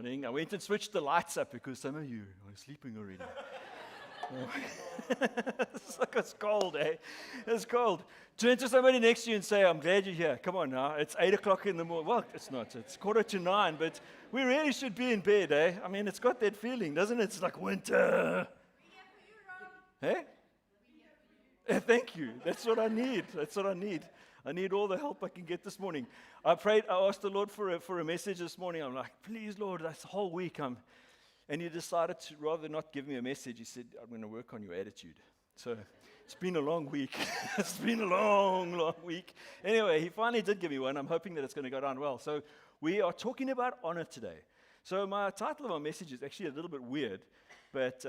morning. I went and switched the lights up because some of you are sleeping already. It's cold, eh? It's cold. Turn to somebody next to you and say, I'm glad you're here. Come on now. It's 8 o'clock in the morning. Well, it's not. It's 8:45, but we really should be in bed, eh? I mean, it's got that feeling, doesn't it? It's like winter. Hey? Thank you. That's what I need. That's what I need. I need all the help I can get this morning. I asked the Lord for a message this morning. I'm like, please, Lord, that's the whole week. And he decided to rather not give me a message. He said, I'm going to work on your attitude. So it's been a long week. It's been a long, long week. Anyway, he finally did give me one. I'm hoping that it's going to go down well. So we are talking about honor today. So my title of our message is actually a little bit weird, but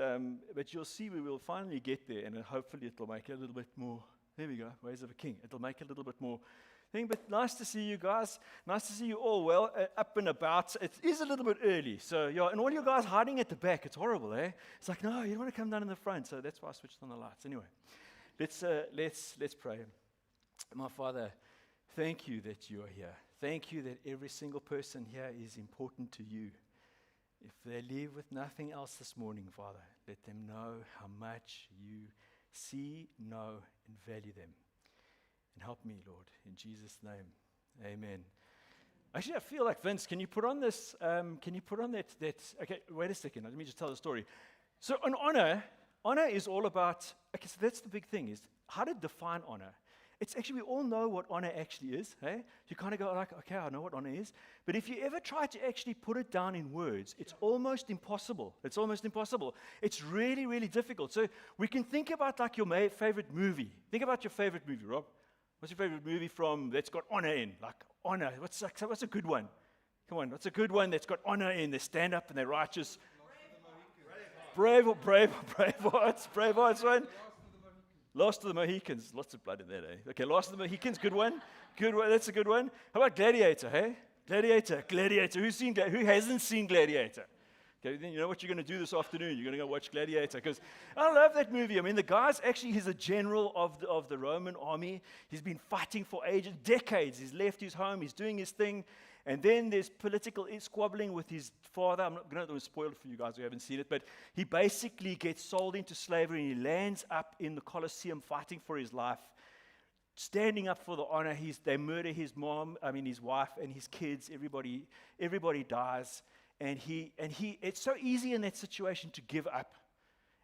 you'll see we will finally get there, and hopefully it'll make it a little bit more. There we go, ways of a king. It'll make it a little bit more thing, but nice to see you guys. Nice to see you all well, up and about. It is a little bit early, so yeah, and all you guys hiding at the back, it's horrible, eh? It's like, no, you don't want to come down in the front, so that's why I switched on the lights. Anyway, let's pray. My Father, thank you that you are here. Thank you that every single person here is important to you. If they leave with nothing else this morning, Father, let them know how much you see, know, and value them. And help me, Lord, in Jesus' name. Amen. Actually, I feel like, Vince, can you put on this, okay, wait a second, let me just tell the story. So on honor is all about, okay, so that's the big thing, is how to define honor. It's actually, we all know what honor actually is, hey? You kind of go like, okay, I know what honor is. But if you ever try to actually put it down in words, it's almost impossible. It's almost impossible. It's really, really difficult. So we can think about like your favorite movie. Think about your favorite movie, Rob. What's your favorite movie that's got honor in? Like honor. What's a good one? Come on, what's a good one that's got honor in? They stand up and they're righteous. Braveheart's one. Last of the Mohicans. Lots of blood in that, eh? Okay, Last of the Mohicans, good one. Good one, that's a good one. How about Gladiator, hey? Gladiator. Who hasn't seen Gladiator? Okay, then you know what you're going to do this afternoon? You're going to go watch Gladiator, because I love that movie. I mean, the guy's actually, he's a general of the Roman army. He's been fighting for ages, decades. He's left his home. He's doing his thing. And then there's political squabbling with his father. I'm not going to spoil it for you guys who haven't seen it, but he basically gets sold into slavery, and he lands up in the Colosseum fighting for his life, standing up for the honor. They murder his wife and his kids. Everybody dies. And it's so easy in that situation to give up.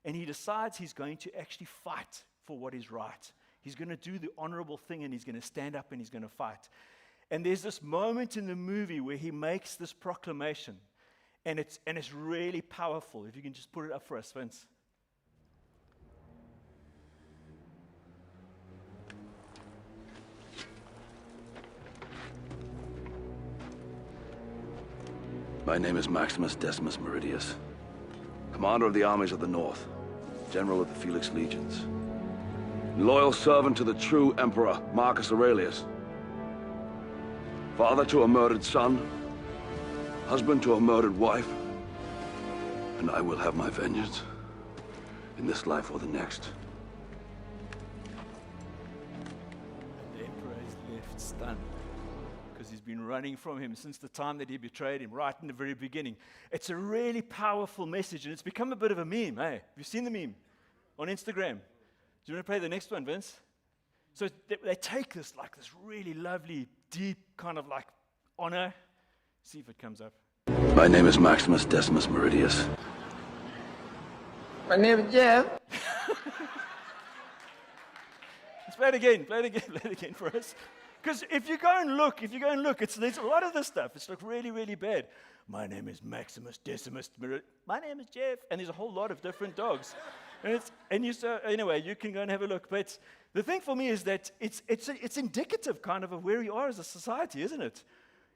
And he decides he's going to actually fight for what is right. He's going to do the honorable thing, and he's going to stand up and he's going to fight. And there's this moment in the movie where he makes this proclamation, and it's really powerful. If you can just put it up for us, Vince. My name is Maximus Decimus Meridius, commander of the armies of the North, general of the Felix Legions, loyal servant to the true emperor, Marcus Aurelius, father to a murdered son, husband to a murdered wife, and I will have my vengeance in this life or the next. The emperor is left stunned, because he's been running from him since the time that he betrayed him, right in the very beginning. It's a really powerful message, and it's become a bit of a meme, hey? Have you seen the meme on Instagram? Do you want to play the next one, Vince? So they take this really lovely, deep kind of like honor. See if it comes up. My name is Maximus Decimus Meridius. My name is Jeff. Let's play it again for us. Because if you go and look, there's a lot of this stuff. It's like really, really bad. My name is Maximus Decimus Meridius. My name is Jeff. And there's a whole lot of different dogs. Anyway, you can go and have a look. But the thing for me is that it's indicative kind of where we are as a society, isn't it?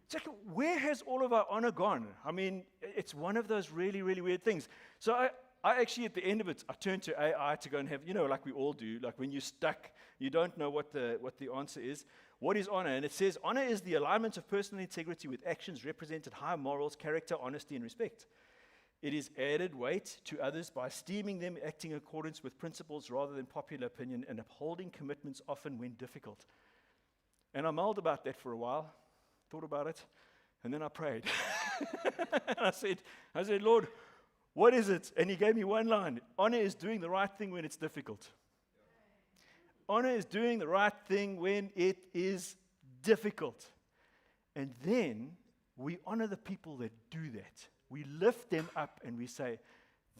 It's like, where has all of our honor gone? I mean, it's one of those really, really weird things. So I actually, at the end of it, I turned to AI to go and have, like we all do, like when you're stuck, you don't know what the answer is. What is honor? And it says, honor is the alignment of personal integrity with actions represented high morals, character, honesty, and respect. It is added weight to others by esteeming them, acting in accordance with principles rather than popular opinion, and upholding commitments often when difficult. And I mulled about that for a while, thought about it, and then I prayed. And I said, Lord, what is it? And he gave me one line. Honor is doing the right thing when it's difficult. Honor is doing the right thing when it is difficult. And then we honor the people that do that. We lift them up and we say,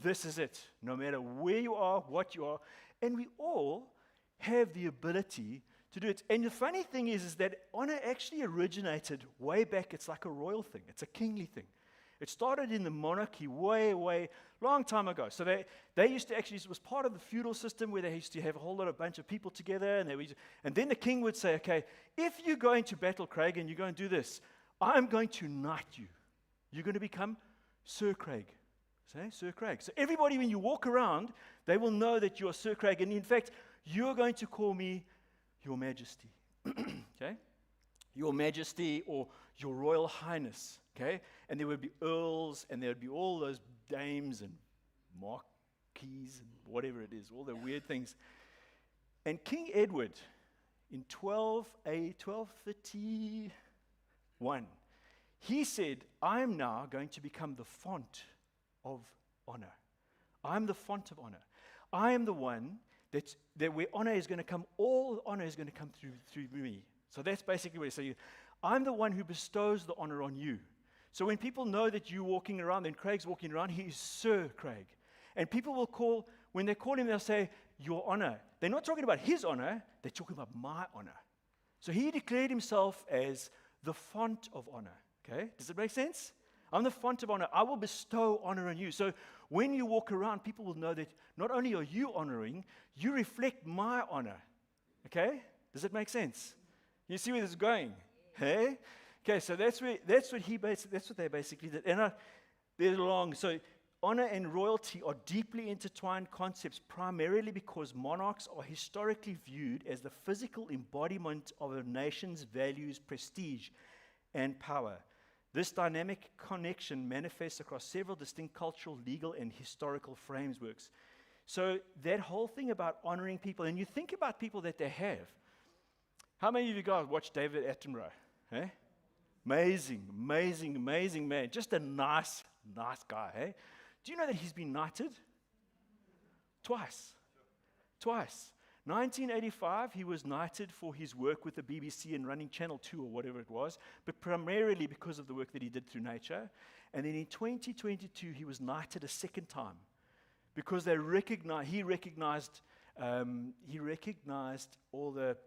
this is it, no matter where you are, what you are. And we all have the ability to do it. And the funny thing is that honor actually originated way back. It's like a royal thing. It's a kingly thing. It started in the monarchy way, long time ago. So they used to actually, it was part of the feudal system where they used to have a whole lot of bunch of people together. And then the king would say, okay, if you go into battle, Craig, and you go and do this, I'm going to knight you. You're going to become Sir Craig. Say, Sir Craig. So everybody, when you walk around, they will know that you are Sir Craig. And in fact, you're going to call me Your Majesty. Okay? Your Majesty or Your Royal Highness. Okay? And there would be earls, and there would be all those dames and marquises and whatever it is, all the weird things. And King Edward, in 1231, he said, I'm now going to become the font of honor. I'm the font of honor. I am the one that where honor is going to come, all honor is going to come through me. So that's basically what he's saying. I'm the one who bestows the honor on you. So when people know that you're walking around, then Craig's walking around, he's Sir Craig. And people will call, when they call him, they'll say, Your honor. They're not talking about his honor, they're talking about my honor. So he declared himself as the font of honor. Okay? Does it make sense? I'm the font of honor. I will bestow honor on you. So when you walk around, people will know that not only are you honoring, you reflect my honor. Okay? Does it make sense? You see where this is going? Hey? Okay, so that's what they basically did. And they're long. So honor and royalty are deeply intertwined concepts, primarily because monarchs are historically viewed as the physical embodiment of a nation's values, prestige, and power. This dynamic connection manifests across several distinct cultural, legal, and historical frameworks. So that whole thing about honoring people, and you think about people that they have. How many of you guys watch David Attenborough? Eh? Amazing man. Just a nice guy. Eh? Do you know that he's been knighted? Twice. 1985, he was knighted for his work with the BBC and running Channel 2 or whatever it was, but primarily because of the work that he did through nature. And then in 2022, he was knighted a second time because he recognized all the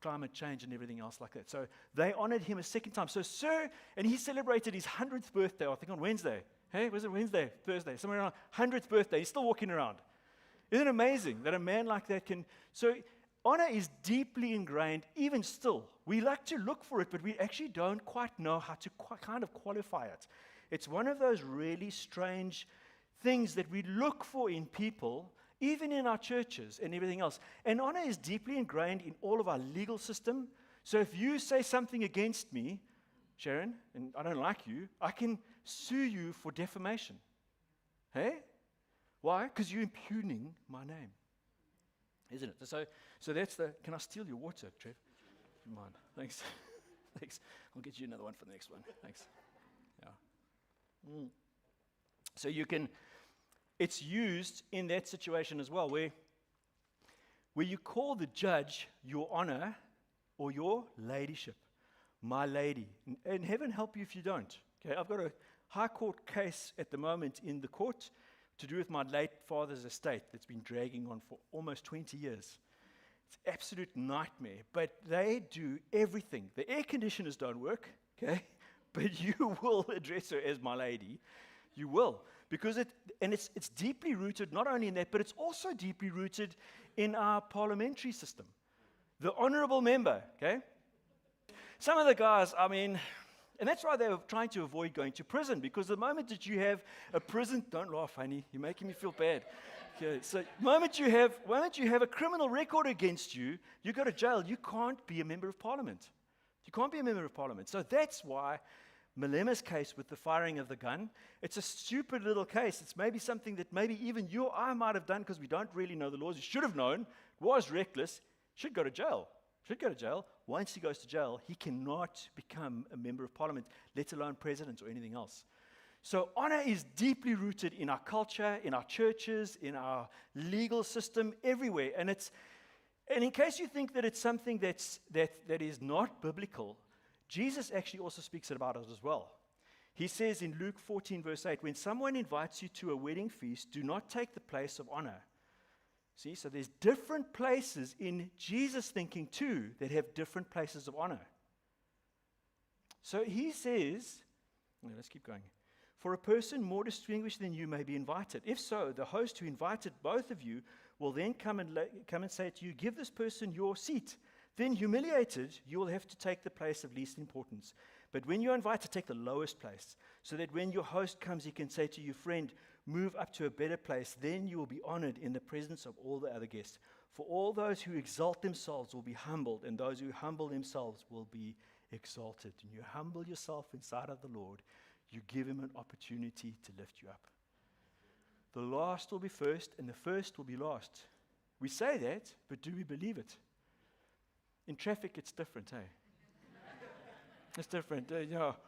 climate change and everything else like that. So they honored him a second time. So Sir, and he celebrated his 100th birthday, I think on Wednesday. Hey, was it Wednesday, Thursday? Somewhere around 100th birthday. He's still walking around. Isn't it amazing that a man like that can... So honor is deeply ingrained, even still. We like to look for it, but we actually don't quite know how to kind of qualify it. It's one of those really strange things that we look for in people, even in our churches and everything else. And honor is deeply ingrained in all of our legal system. So if you say something against me, Sharon, and I don't like you, I can sue you for defamation. Hey? Why? Because you're impugning my name. Isn't it? So that's the... Can I steal your water, Trev? Come on. Thanks. Thanks. I'll get you another one for the next one. Thanks. Yeah. So you can... It's used in that situation as well, where you call the judge your honor or your ladyship. My lady. And heaven help you if you don't. Okay, I've got a high court case at the moment in the court to do with my late father's estate that's been dragging on for almost 20 years. It's an absolute nightmare, but they do everything. The air conditioners don't work, okay? But you will address her as my lady. You will. Because it's deeply rooted not only in that, but it's also deeply rooted in our parliamentary system. The honorable member, okay? Some of the guys, I mean... And that's why they were trying to avoid going to prison, because the moment that you have a prison, don't laugh, honey, you're making me feel bad. Okay, so the moment you have a criminal record against you, you go to jail. You can't be a member of parliament. You can't be a member of parliament. So that's why Malema's case with the firing of the gun, it's a stupid little case. It's maybe something that maybe even you or I might have done because we don't really know the laws. You should have known. It was reckless. Should go to jail. should go to jail. Once he goes to jail, he cannot become a member of parliament, let alone president or anything else. So honor is deeply rooted in our culture, in our churches, in our legal system, everywhere. And in case you think that it's something that is not biblical, Jesus actually also speaks about it as well. He says in Luke 14, verse 8, when someone invites you to a wedding feast, do not take the place of honor. See, so there's different places in Jesus' thinking too that have different places of honor. So he says, let's keep going. For a person more distinguished than you may be invited. If so, the host who invited both of you will then come and say to you, give this person your seat. Then humiliated, you will have to take the place of least importance. But when you're invited, take the lowest place, so that when your host comes, he can say to you, friend, move up to a better place. Then you will be honored in the presence of all the other guests. For all those who exalt themselves will be humbled, and those who humble themselves will be exalted. And you humble yourself inside of the Lord, you give him an opportunity to lift you up. The last will be first, and the first will be last. We say that, but do we believe it? In traffic, it's different, hey? It's different,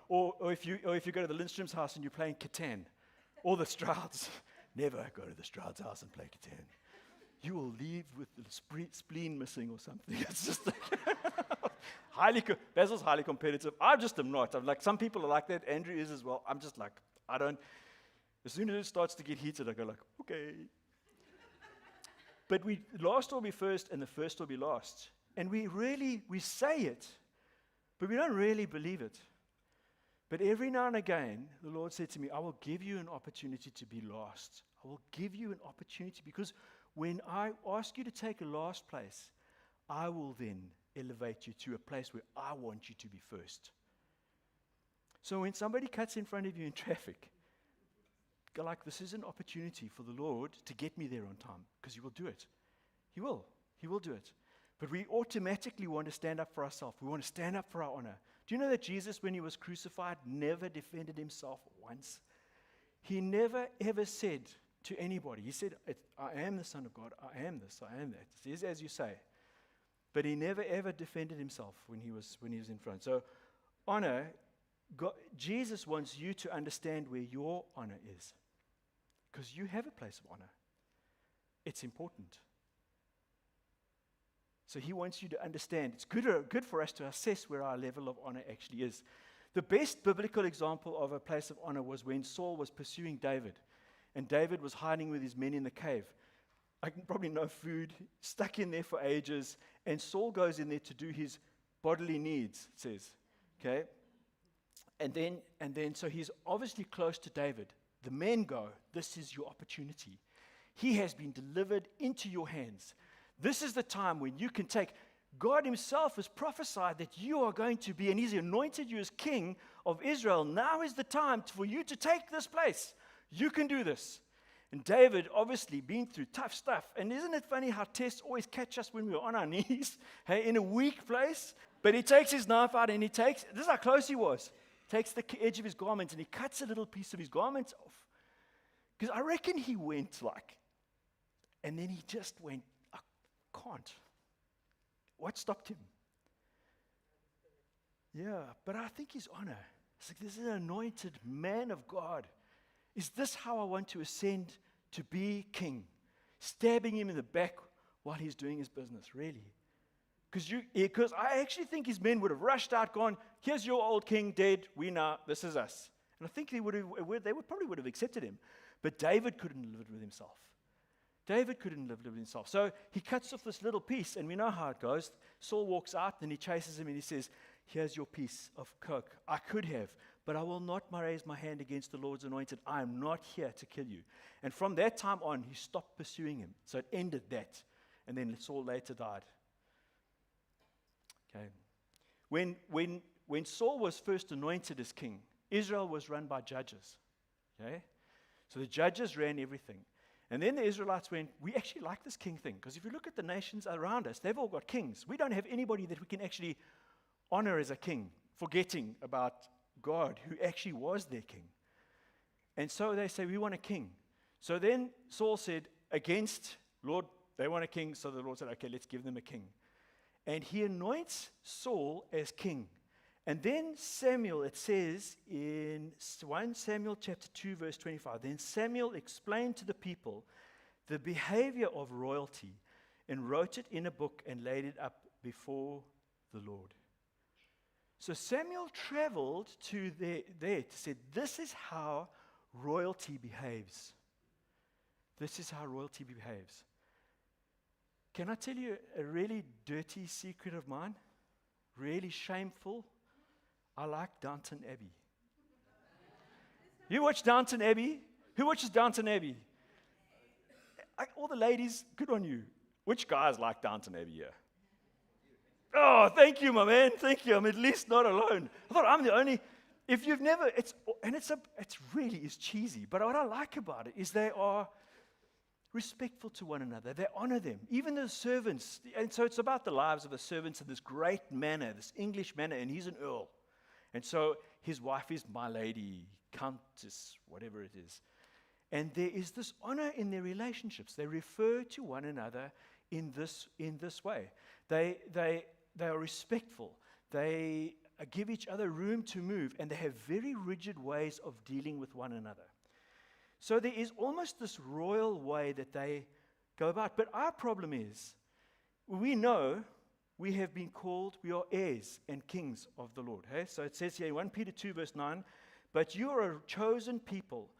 Or if you go to the Lindstrom's house and you're playing Catan, or the Strouds, never go to the Strouds' house and play Catan. You will leave with the spleen missing or something. It's just Basil's highly competitive. I just am not. I'm like, some people are like that. Andrew is as well. I'm just like, as soon as it starts to get heated, I go like, okay. But last will be first, and the first will be last. And we say it, but we don't really believe it. But every now and again, the Lord said to me, I will give you an opportunity to be last. I will give you an opportunity, because when I ask you to take a last place, I will then elevate you to a place where I want you to be first. So when somebody cuts in front of you in traffic, go like, this is an opportunity for the Lord to get me there on time, because he will do it. He will. He will do it. But we automatically want to stand up for ourselves. We want to stand up for our honor. Do you know that Jesus, when he was crucified, never defended himself once? He never ever said to anybody, he said, I am the Son of God, I am this, I am that. It is as you say. But he never ever defended himself when he was in front. So honor, Jesus wants you to understand where your honor is. Because you have a place of honor. It's important. So he wants you to understand. It's good for us to assess where our level of honor actually is. The best biblical example of a place of honor was when Saul was pursuing David. And David was hiding with his men in the cave. Probably no food, stuck in there for ages. And Saul goes in there to do his bodily needs, it says. Okay? And then so he's obviously close to David. The men go, this is your opportunity. He has been delivered into your hands. This is the time when you can take. God himself has prophesied that you are going to be, and he's anointed you as king of Israel. Now is the time for you to take this place. You can do this. And David, obviously, been through tough stuff. And isn't it funny how tests always catch us when we're on our knees, hey, in a weak place? But he takes his knife out and this is how close he was. Takes the edge of his garment and he cuts a little piece of his garment off. Because I reckon he went and then he just went, I can't. What stopped him? Yeah, but I think his honor. It's like, this is an anointed man of God. Is this how I want to ascend to be king? Stabbing him in the back while he's doing his business, really? Because I actually think his men would have rushed out, gone, here's your old king dead, this is us. And I think they probably would have accepted him. But David couldn't live with himself. David couldn't live with himself. So he cuts off this little piece, and we know how it goes. Saul walks out, and he chases him, and he says, here's your piece of coke. I could have, but I will not raise my hand against the Lord's anointed. I am not here to kill you. And from that time on, he stopped pursuing him. So it ended that. And then Saul later died. Okay. When Saul was first anointed as king, Israel was run by judges. Okay? So the judges ran everything. And then the Israelites went, we actually like this king thing. Because if you look at the nations around us, they've all got kings. We don't have anybody that we can actually honor as a king, forgetting about God, who actually was their king. And so they say, we want a king. So then Saul said, against, Lord, they want a king. So the Lord said, okay, let's give them a king. and he anoints Saul as king. And then Samuel, it says in 1 Samuel chapter 2, verse 25, then Samuel explained to the people the behavior of royalty and wrote it in a book and laid it up before the Lord. So Samuel traveled to there to say, this is how royalty behaves. This is how royalty behaves. Can I tell you a really dirty secret of mine? Really shameful? I like Downton Abbey. You watch Downton Abbey? Who watches Downton Abbey? All the ladies, good on you. Which guys like Downton Abbey here? Oh, thank you, my man. Thank you. I'm at least not alone. I thought I'm the only. If you've never, it's really is cheesy. But what I like about it is they are respectful to one another. They honor them. Even the servants. And so it's about the lives of the servants in this great manor, this English manor, and he's an earl. And so his wife is my lady, countess, whatever it is. And there is this honor in their relationships. They refer to one another in this way. They are respectful. They give each other room to move, and they have very rigid ways of dealing with one another. So there is almost this royal way that they go about. But our problem is, we know we have been called, we are heirs and kings of the Lord. Okay? So it says here in 1 Peter 2 verse 9, but you are a chosen people,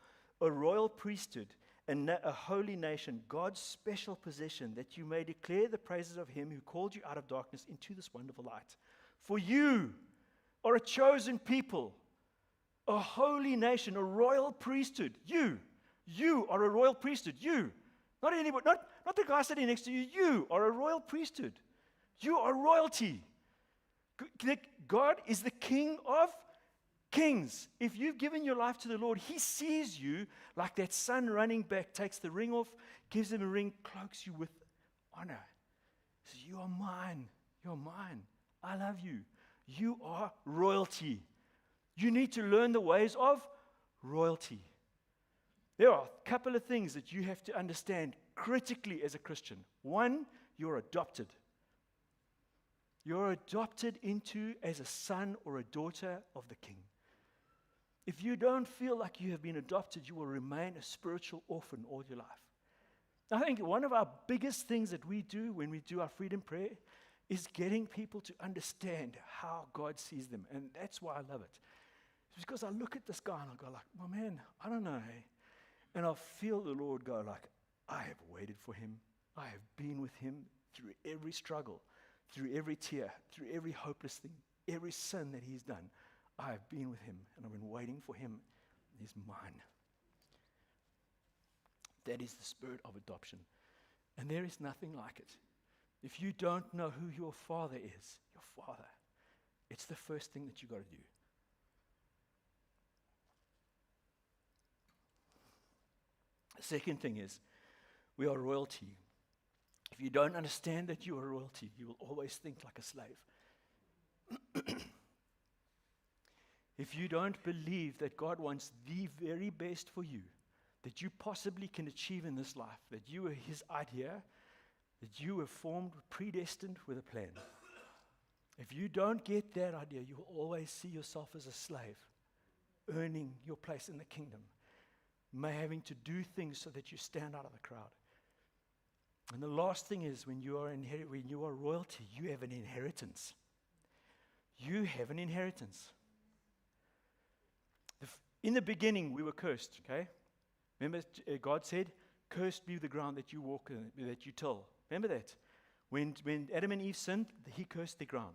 a royal priesthood, a holy nation, God's special possession, that you may declare the praises of him who called you out of darkness into this wonderful light. For you are a chosen people, a holy nation, a royal priesthood. You are a royal priesthood. You. Not anybody, not the guy sitting next to you. You are a royal priesthood. You are royalty. God is the King of kings. If you've given your life to the Lord, he sees you like that son running back, takes the ring off, gives him a ring, cloaks you with honor. He says, you are mine. You're mine. I love you. You are royalty. You need to learn the ways of royalty. There are a couple of things that you have to understand critically as a Christian. One, you're adopted. You're adopted into as a son or a daughter of the King. If you don't feel like you have been adopted, you will remain a spiritual orphan all your life. I think one of our biggest things that we do when we do our freedom prayer is getting people to understand how God sees them. And that's why I love it. It's because I look at this guy and I go like, well, man, I don't know. Hey? And I'll feel the Lord go like, I have waited for him. I have been with him through every struggle, through every tear, through every hopeless thing, every sin that he's done. I have been with him, and I've been waiting for him. He's mine. That is the spirit of adoption. And there is nothing like it. If you don't know who your father is, your father, it's the first thing that you got to do. The second thing is, we are royalty. If you don't understand that you are royalty, you will always think like a slave. If you don't believe that God wants the very best for you, that you possibly can achieve in this life, that you are his idea, that you were formed, predestined with a plan. If you don't get that idea, you will always see yourself as a slave, earning your place in the kingdom, having to do things so that you stand out of the crowd. And the last thing is, when you are royalty, you have an inheritance. You have an inheritance. In the beginning, we were cursed, okay? Remember, God said, cursed be the ground that you walk in, that you till. Remember that? When Adam and Eve sinned, he cursed the ground.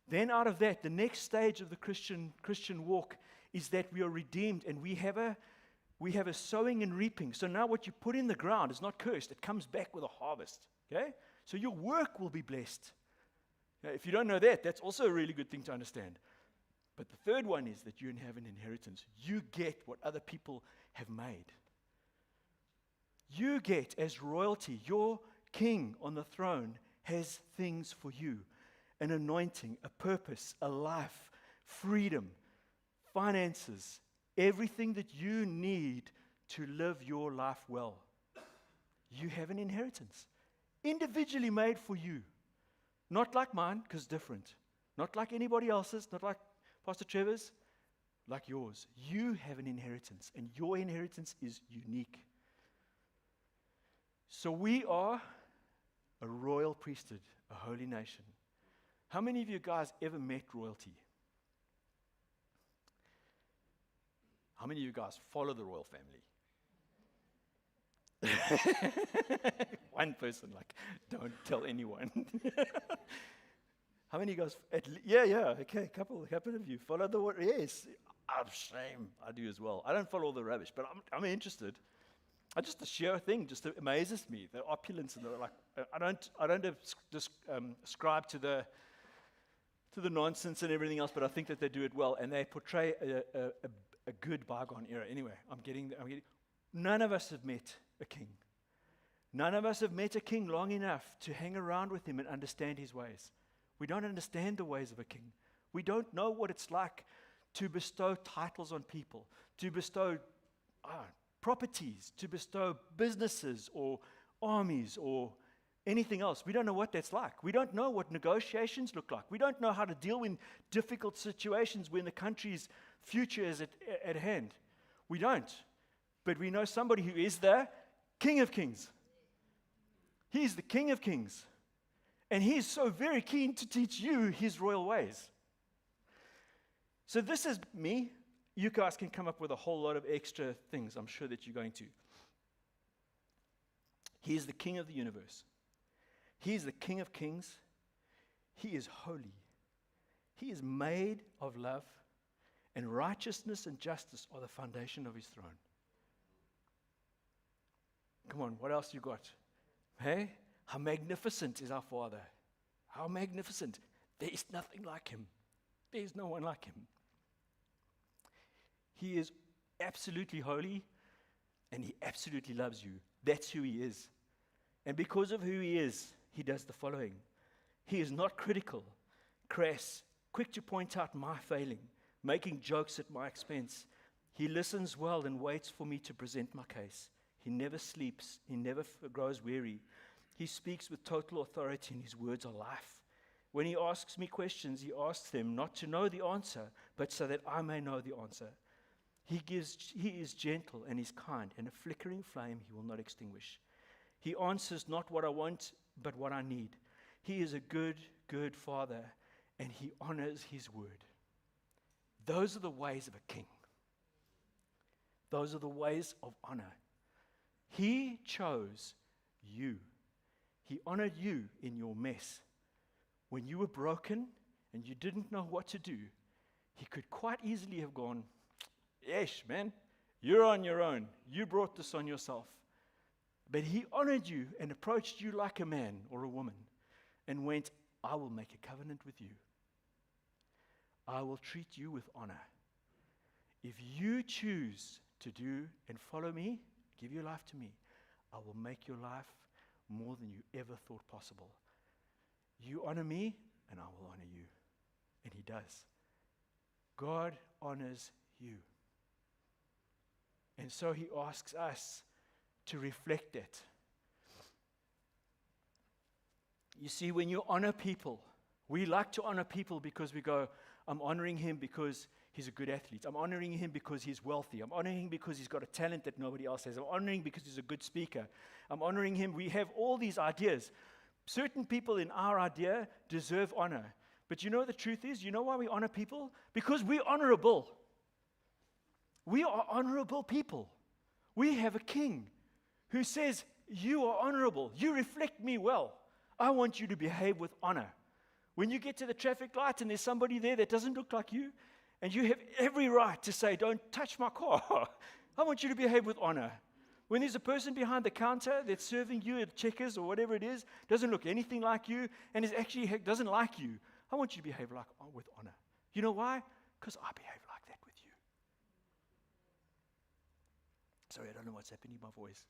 Then out of that, the next stage of the Christian walk is that we are redeemed, and we have a sowing and reaping. So now what you put in the ground is not cursed. It comes back with a harvest, okay? So your work will be blessed. Now, if you don't know that, that's also a really good thing to understand. But the third one is that you have an inheritance. You get what other people have made. You get, as royalty, your king on the throne has things for you. An anointing, a purpose, a life, freedom, finances, everything that you need to live your life well. You have an inheritance, individually made for you. Not like mine, because different. Not like anybody else's, not like Pastor Trevor's, like yours. You have an inheritance, and your inheritance is unique. So we are a royal priesthood, a holy nation. How many of you guys ever met royalty? How many of you guys follow the royal family? One person, like, don't tell anyone. How many of you guys? Okay, a couple of you follow the word. Yes, I'm shame. I do as well. I don't follow all the rubbish, but I'm interested. Just the sheer thing just amazes me. The opulence and I don't ascribe to the nonsense and everything else, but I think that they do it well, and they portray a good bygone era. Anyway, none of us have met a king. None of us have met a king long enough to hang around with him and understand his ways. We don't understand the ways of a king. We don't know what it's like to bestow titles on people, to bestow properties, to bestow businesses or armies or anything else. We don't know what that's like. We don't know what negotiations look like. We don't know how to deal in difficult situations when the country's future is at hand. We don't. But we know somebody who is the King of Kings. He's the King of Kings. And he's so very keen to teach you his royal ways. So this is me. You guys can come up with a whole lot of extra things. I'm sure that you're going to. He is the King of the universe. He is the King of Kings. He is holy. He is made of love, and righteousness and justice are the foundation of his throne. Come on, what else you got? Hey, how magnificent is our Father? How magnificent. There is nothing like him. There is no one like him. He is absolutely holy, and he absolutely loves you. That's who he is. And because of who he is, he does the following. He is not critical, crass, quick to point out my failing, making jokes at my expense. He listens well and waits for me to present my case. He never sleeps. He never grows weary. He speaks with total authority, and his words are life. When he asks me questions, he asks them not to know the answer, but so that I may know the answer. He is gentle and he's kind, and a flickering flame he will not extinguish. He answers not what I want, but what I need. He is a good, good Father, and he honors his word. Those are the ways of a king. Those are the ways of honor. He chose you. He honored you in your mess. When you were broken and you didn't know what to do, he could quite easily have gone, "Yes, man, you're on your own. You brought this on yourself." But he honored you and approached you like a man or a woman and went, "I will make a covenant with you. I will treat you with honor. If you choose to do and follow me, give your life to me, I will make your life more than you ever thought possible. You honor me, and I will honor you." And he does. God honors you. And so he asks us to reflect that. You see, when you honor people, we like to honor people because we go, "I'm honoring him because he's a good athlete. I'm honoring him because he's wealthy. I'm honoring him because he's got a talent that nobody else has. I'm honoring him because he's a good speaker. I'm honoring him." We have all these ideas. Certain people in our idea deserve honor. But you know what the truth is? You know why we honor people? Because we're honorable. We are honorable people. We have a king who says, "You are honorable. You reflect me well. I want you to behave with honor." When you get to the traffic light and there's somebody there that doesn't look like you, and you have every right to say, "Don't touch my car," I want you to behave with honor. When there's a person behind the counter that's serving you at Checkers or whatever it is, doesn't look anything like you, and is actually doesn't like you, I want you to behave with honor. You know why? Because I behave like that with you. Sorry, I don't know what's happening to my voice.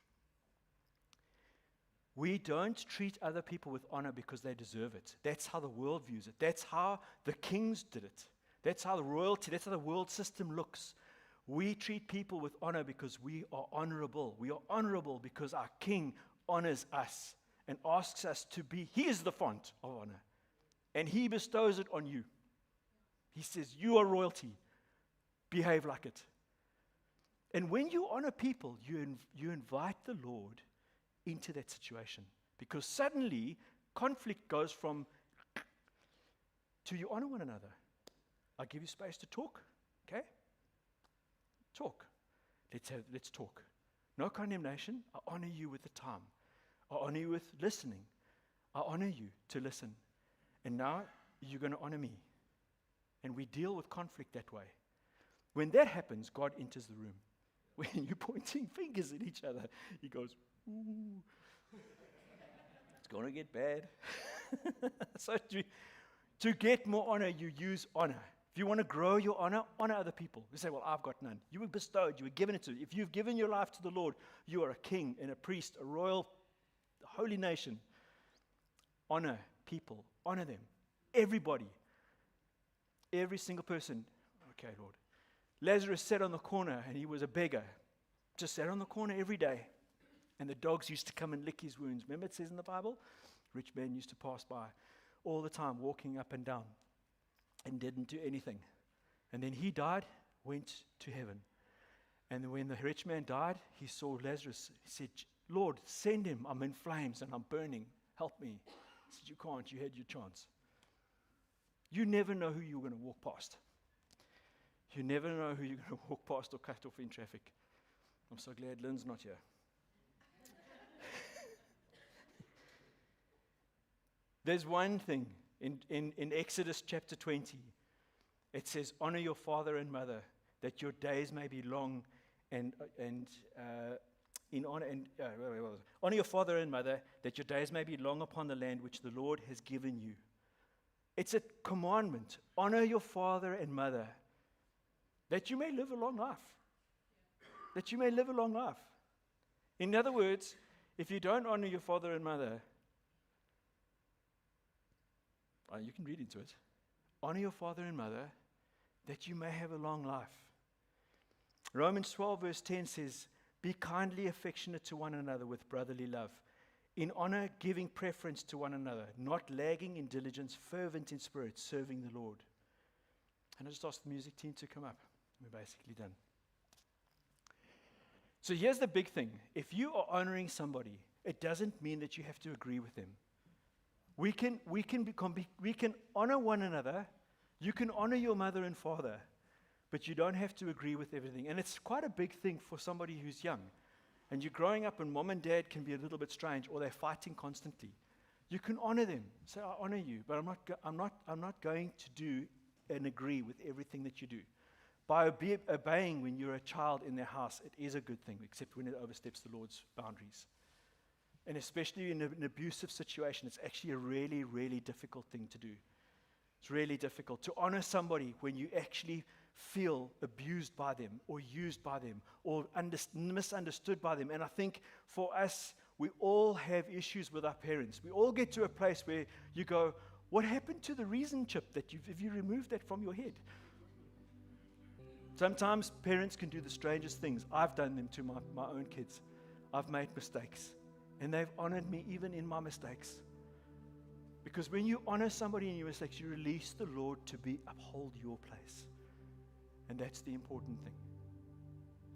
We don't treat other people with honor because they deserve it. That's how the world views it. That's how the kings did it. That's how the royalty, that's how the world system looks. We treat people with honor because we are honorable. We are honorable because our king honors us and asks us to be. He is the font of honor. And he bestows it on you. He says, you are royalty. Behave like it. And when you honor people, you invite the Lord into that situation. Because suddenly, conflict goes from to you honor one another. I give you space to talk, okay? Talk. Let's talk. No condemnation. I honor you with the time. I honor you with listening. I honor you to listen. And now you're going to honor me. And we deal with conflict that way. When that happens, God enters the room. When you're pointing fingers at each other, he goes, ooh. It's going to get bad. So to get more honor, you use honor. If you want to grow your honor, honor other people. You say, well, I've got none. You were bestowed. You were given it to. If you've given your life to the Lord, you are a king and a priest, a royal, holy nation. Honor people. Honor them. Everybody. Every single person. Okay, Lord. Lazarus sat on the corner and he was a beggar. Just sat on the corner every day. And the dogs used to come and lick his wounds. Remember it says in the Bible? Rich man used to pass by all the time, walking up and down, and didn't do anything. And then he died, went to heaven. And when the rich man died, he saw Lazarus. He said, Lord, send him. I'm in flames and I'm burning. Help me. He said, you can't. You had your chance. You never know who you're going to walk past. You never know who you're going to walk past or cut off in traffic. I'm so glad Lynn's not here. There's one thing in Exodus chapter 20. It says, honor your father and mother, that your days may be long, and honor your father and mother, that your days may be long upon the land which the Lord has given you. It's a commandment. Honor your father and mother, that you may live a long life. That you may live a long life. In other words, if you don't honor your father and mother, you can read into it. Honor your father and mother, that you may have a long life. Romans 12 verse 10 says, be kindly affectionate to one another with brotherly love. In honor, giving preference to one another, not lagging in diligence, fervent in spirit, serving the Lord. And I just asked the music team to come up. We're basically done. So here's the big thing. If you are honoring somebody, it doesn't mean that you have to agree with them. We can honor one another. You can honor your mother and father, but you don't have to agree with everything. And it's quite a big thing for somebody who's young. And you're growing up and mom and dad can be a little bit strange, or they're fighting constantly. You can honor them. Say, I honor you, but I'm not going to do and agree with everything that you do. By obeying when you're a child in their house, it is a good thing, except when it oversteps the Lord's boundaries. And especially in an abusive situation, it's actually a really, really difficult thing to do. It's really difficult to honor somebody when you actually feel abused by them or used by them or misunderstood by them. And I think for us, we all have issues with our parents. We all get to a place where you go, what happened to the reason chip that if you remove that from your head? Sometimes parents can do the strangest things. I've done them to my own kids. I've made mistakes. And they've honored me even in my mistakes. Because when you honor somebody in your mistakes, you release the Lord to uphold your place. And that's the important thing.